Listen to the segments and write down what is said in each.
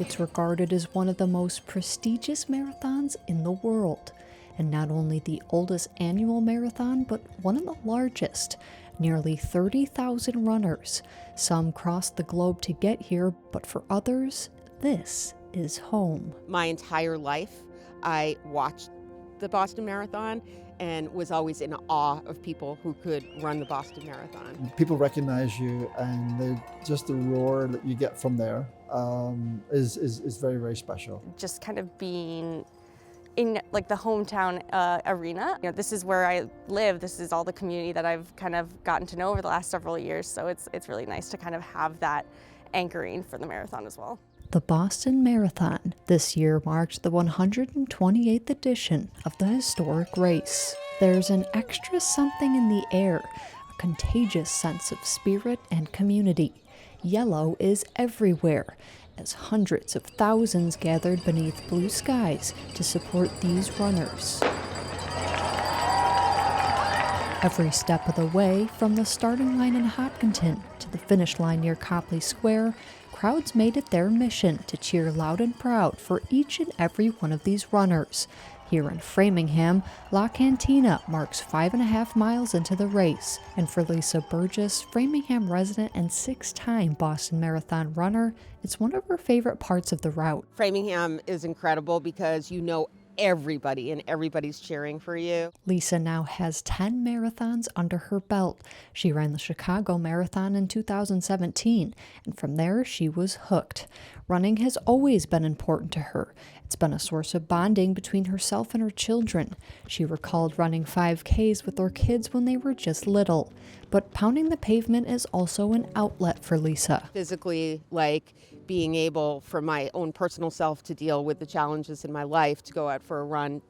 It's regarded as one of the most prestigious marathons in the world, and not only the oldest annual marathon, but one of the largest. Nearly 30,000 runners. Some cross the globe to get here, but for others, this is home. My entire life, I watched the Boston Marathon and was always in awe of people who could run the Boston Marathon. People recognize you, and just the roar that you get from there is very, very special. Just kind of being in like the hometown arena. You know, this is where I live. This is all the community that I've kind of gotten to know over the last several years. So it's really nice to kind of have that anchoring for the marathon as well. The Boston Marathon this year marked the 128th edition of the historic race. There's an extra something in the air, a contagious sense of spirit and community. Yellow is everywhere, as hundreds of thousands gathered beneath blue skies to support these runners. Every step of the way, from the starting line in Hopkinton to the finish line near Copley Square, crowds made it their mission to cheer loud and proud for each and every one of these runners. Here in Framingham, La Cantina marks 5.5 miles into the race, and for Lisa Burgess, Framingham resident and 6-time Boston Marathon runner, it's one of her favorite parts of the route. Framingham is incredible because you know everybody and everybody's cheering for you. Lisa now has 10 marathons under her belt. She ran the Chicago Marathon in 2017, and from there she was hooked. Running has always been important to her. It's been a source of bonding between herself and her children. She recalled running 5Ks with her kids when they were just little. But pounding the pavement is also an outlet for Lisa. Physically, like being able for my own personal self to deal with the challenges in my life, to go out for a run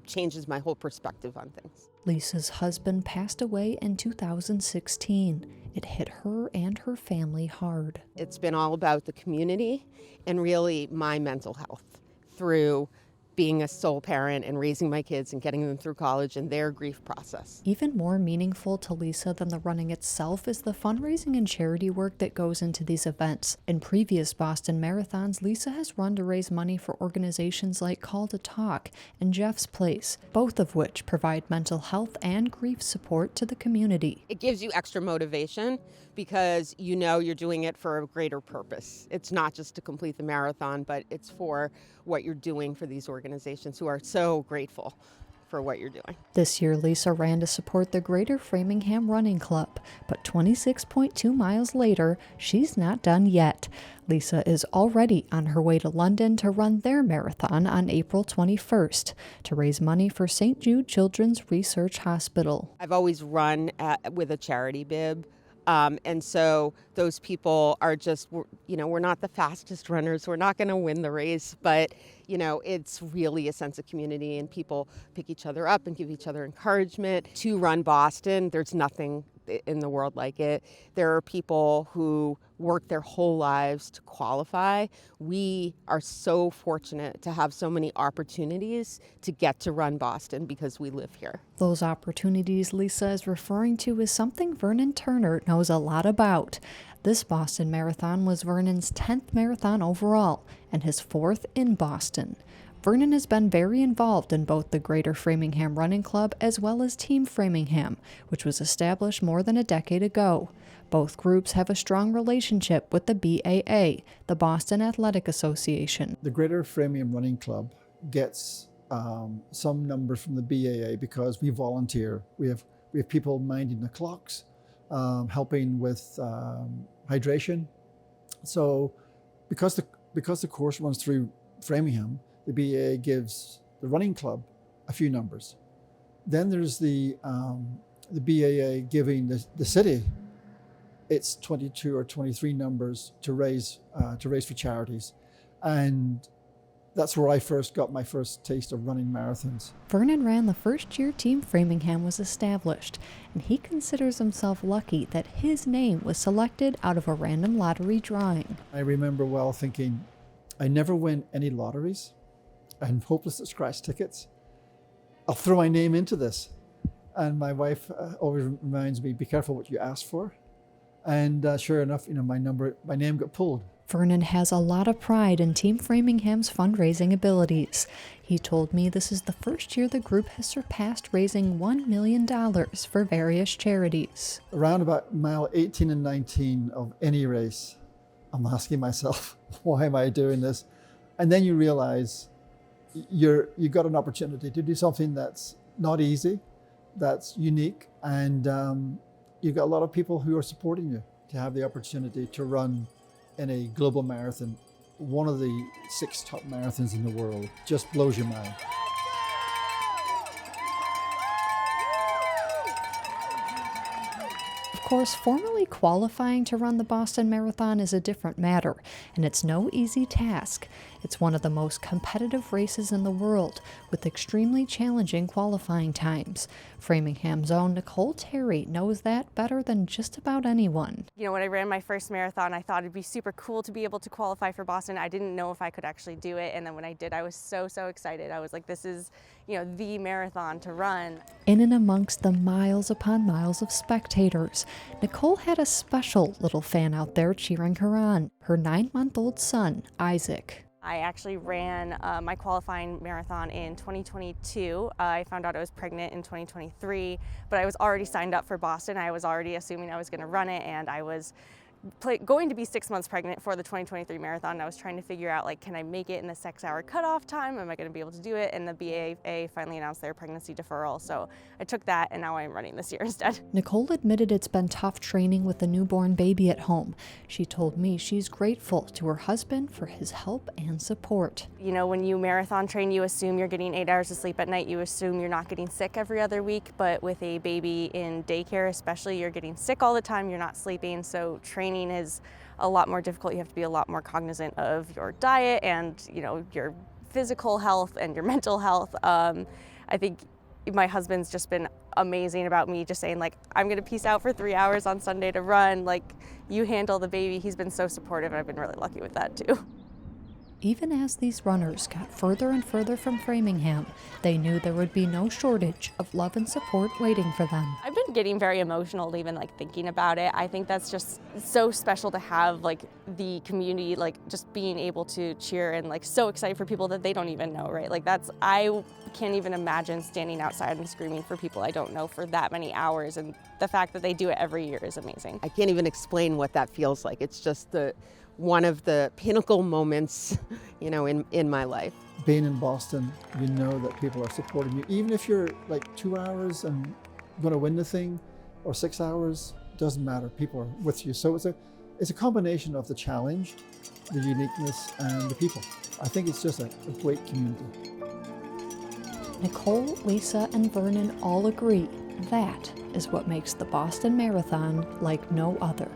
changes my whole perspective on things. Lisa's husband passed away in 2016. It hit her and her family hard. It's been all about the community and really my mental health through being a sole parent and raising my kids and getting them through college and their grief process. Even more meaningful to Lisa than the running itself is the fundraising and charity work that goes into these events. In previous Boston marathons, Lisa has run to raise money for organizations like Call to Talk and Jeff's Place, both of which provide mental health and grief support to the community. It gives you extra motivation because you know you're doing it for a greater purpose. It's not just to complete the marathon, but it's for what you're doing for these organizations who are so grateful for what you're doing. This year, Lisa ran to support the Greater Framingham Running Club, but 26.2 miles later, she's not done yet. Lisa is already on her way to London to run their marathon on April 21st to raise money for St. Jude Children's Research Hospital. I've always run with a charity bib. And so those people are just, we're not the fastest runners. We're not going to win the race, but, it's really a sense of community and people pick each other up and give each other encouragement. To run Boston, there's nothing in the world like it. There are people who work their whole lives to qualify. We are so fortunate to have so many opportunities to get to run Boston because we live here. Those opportunities Lisa is referring to is something Vernon Turner knows a lot about. This Boston Marathon was Vernon's 10th marathon overall and his 4th in Boston. Vernon has been very involved in both the Greater Framingham Running Club as well as Team Framingham, which was established more than a decade ago. Both groups have a strong relationship with the BAA, the Boston Athletic Association. The Greater Framingham Running Club gets some numbers from the BAA because we volunteer. We have people minding the clocks, helping with hydration. So because the course runs through Framingham, the BAA gives the running club a few numbers. Then there's the BAA giving the city its 22 or 23 numbers to raise for charities. And that's where I first got my first taste of running marathons. Vernon ran the first year Team Framingham was established, and he considers himself lucky that his name was selected out of a random lottery drawing. I remember well thinking, I never win any lotteries. I'm hopeless at scratch tickets. I'll throw my name into this. And my wife always reminds me, be careful what you ask for. And sure enough, my name got pulled. Vernon has a lot of pride in Team Framingham's fundraising abilities. He told me this is the first year the group has surpassed raising $1 million for various charities. Around about mile 18 and 19 of any race, I'm asking myself, why am I doing this? And then you realize you've got an opportunity to do something that's not easy, that's unique, and you've got a lot of people who are supporting you to have the opportunity to run in a global marathon, one of the 6 top marathons in the world. Just blows your mind. Of course, formally qualifying to run the Boston Marathon is a different matter, and it's no easy task. It's one of the most competitive races in the world, with extremely challenging qualifying times. Framingham's own Nicole Terry knows that better than just about anyone. You know, when I ran my first marathon, I thought it'd be super cool to be able to qualify for Boston. I didn't know if I could actually do it, and then when I did, I was so excited. I was like, this is, you know, the marathon to run. In and amongst the miles upon miles of spectators, Nicole had a special little fan out there cheering her on, her 9-month-old son, Isaac. I actually ran my qualifying marathon in 2022. I found out I was pregnant in 2023, but I was already signed up for Boston. I was already assuming I was going to run it, and I was going to be 6 months pregnant for the 2023 marathon. I was trying to figure out, like, can I make it in the 6-hour cutoff time? Am I going to be able to do it? And the BAA finally announced their pregnancy deferral, so I took that, and now I'm running this year instead. Nicole admitted it's been tough training with a newborn baby at home. She told me she's grateful to her husband for his help and support. You know, when you marathon train, you assume you're getting 8 hours of sleep at night. You assume you're not getting sick every other week, but with a baby in daycare especially, you're getting sick all the time, you're not sleeping, so training is a lot more difficult. You have to be a lot more cognizant of your diet and, you know, your physical health and your mental health. I think my husband's just been amazing about me just saying, like, I'm gonna peace out for 3 hours on Sunday to run, like, you handle the baby. He's been so supportive, and I've been really lucky with that too. Even as these runners got further and further from Framingham, they knew there would be no shortage of love and support waiting for them. I've been getting very emotional even, like, thinking about it. I think that's just so special to have, like, the community, like, just being able to cheer and, like, so excited for people that they don't even know, right? Like, I can't even imagine standing outside and screaming for people I don't know for that many hours, and the fact that they do it every year is amazing. I can't even explain what that feels like. It's just one of the pinnacle moments, you know, in my life. Being in Boston, you know that people are supporting you. Even if you're like 2 hours and going to win the thing, or 6 hours, doesn't matter. People are with you. So it's a combination of the challenge, the uniqueness, and the people. I think it's just a great community. Nicole, Lisa, and Vernon all agree that is what makes the Boston Marathon like no other.